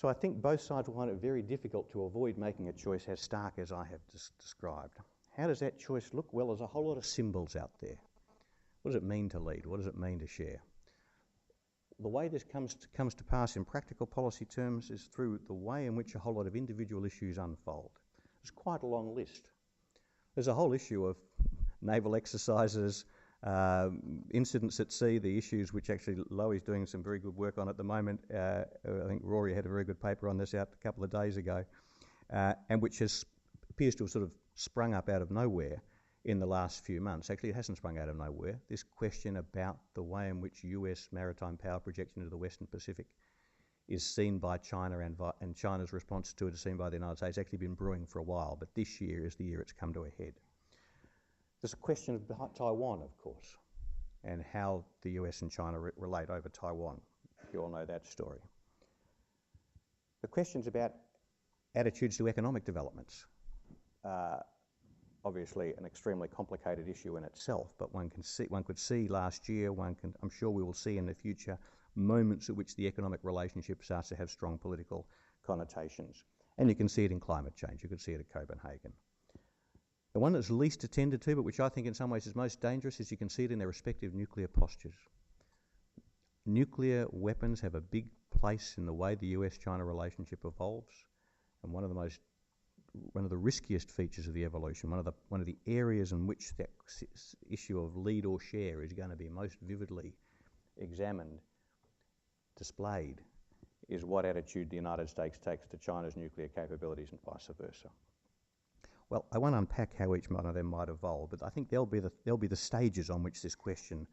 So I think both sides will find it very difficult to avoid making a choice as stark as I have described. How does that choice look? Well, there's a whole lot of symbols out there. What does it mean to lead? What does it mean to share? The way this comes to pass in practical policy terms is through the way in which a whole lot of individual issues unfold. There's quite a long list. There's a whole issue of naval exercises, incidents at sea, the issues which actually Lowy's doing some very good work on at the moment. I think Rory had a very good paper on this out a couple of days ago, and which appears to have sort of sprung up out of nowhere in the last few months. Actually, it hasn't sprung out of nowhere. This question about the way in which US maritime power projection into the Western Pacific is seen by China and China's response to it is seen by the United States has actually been brewing for a while, but this year is the year it's come to a head. There's a question of Taiwan, of course, and how the US and China relate over Taiwan. You all know that story. The questions about attitudes to economic developments. Obviously an extremely complicated issue in itself, but one could see last year, I'm sure we will see in the future, moments at which the economic relationship starts to have strong political connotations. And you can see it in climate change, you can see it at Copenhagen. The one that's least attended to, but which I think in some ways is most dangerous, is you can see it in their respective nuclear postures. Nuclear weapons have a big place in the way the US-China relationship evolves, and one of the riskiest features of the evolution, one of the areas in which that issue of lead or share is going to be most vividly examined, displayed, is what attitude the United States takes to China's nuclear capabilities and vice versa. Well, I won't unpack how each one of them might evolve, but I think there'll be the stages on which this question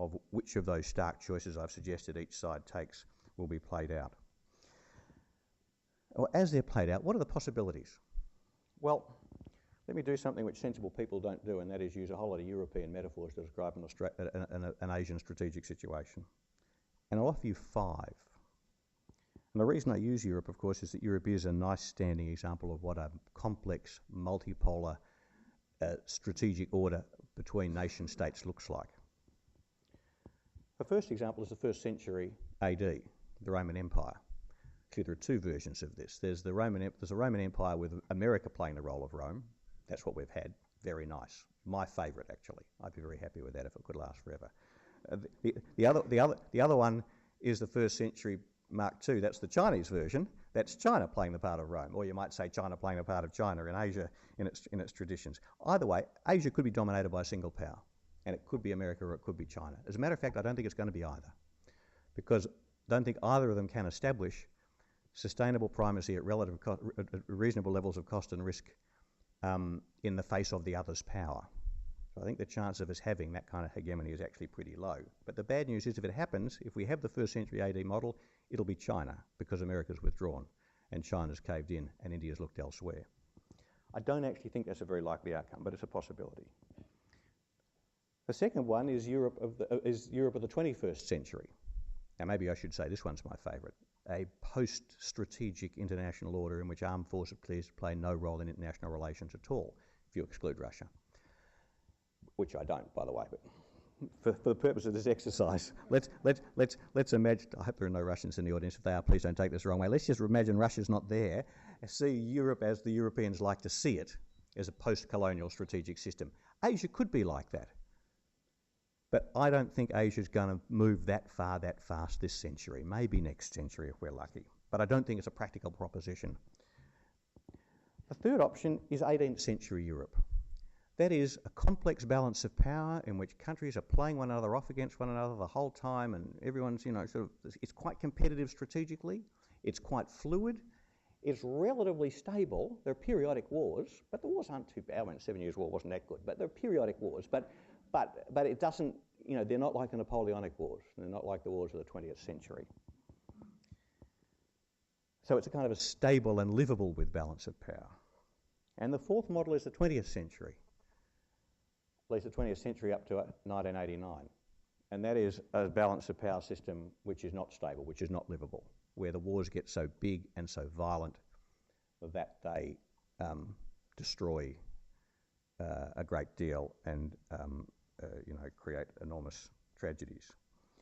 of which of those stark choices I've suggested each side takes will be played out. Well, as they're played out, what are the possibilities? Well, let me do something which sensible people don't do, and that is use a whole lot of European metaphors to describe an Asian strategic situation. And I'll offer you 5. And the reason I use Europe, of course, is that Europe is a nice standing example of what a complex, multipolar strategic order between nation states looks like. The first example is the 1st century AD, the Roman Empire. Clearly, there are 2 versions of this. There's a Roman Empire with America playing the role of Rome. That's what we've had. Very nice. My favourite, actually. I'd be very happy with that if it could last forever. The other one is the 1st century Mark II. That's the Chinese version. That's China playing the part of Rome, or you might say China playing the part of China in Asia in its traditions. Either way, Asia could be dominated by a single power, and it could be America or it could be China. As a matter of fact, I don't think it's going to be either, because I don't think either of them can establish sustainable primacy at reasonable levels of cost and risk in the face of the other's power. So I think the chance of us having that kind of hegemony is actually pretty low. But the bad news is if it happens, if we have the 1st century AD model, it'll be China, because America's withdrawn and China's caved in and India's looked elsewhere. I don't actually think that's a very likely outcome, but it's a possibility. The second one is Europe of the 21st century. Now maybe I should say this one's my favourite. A post-strategic international order in which armed forces play no role in international relations at all, if you exclude Russia. Which I don't, by the way, but for the purpose of this exercise, let's imagine, I hope there are no Russians in the audience. If they are, please don't take this the wrong way. Let's just imagine Russia's not there. See Europe as the Europeans like to see it, as a post-colonial strategic system. Asia could be like that. But I don't think Asia's going to move that far, that fast this century. Maybe next century if we're lucky. But I don't think it's a practical proposition. The third option is 18th century Europe. That is a complex balance of power in which countries are playing one another off against one another the whole time, and everyone's, it's quite competitive strategically. It's quite fluid. It's relatively stable. There are periodic wars, but the wars aren't too bad. I mean, 7 Years' War wasn't that good, but there are periodic wars. But it doesn't, they're not like the Napoleonic Wars. They're not like the wars of the 20th century. So it's a kind of a stable and livable with balance of power. And the fourth model is the 20th century. At least the 20th century up to 1989. And that is a balance of power system which is not stable, which is not livable, where the wars get so big and so violent that they destroy a great deal and create enormous tragedies.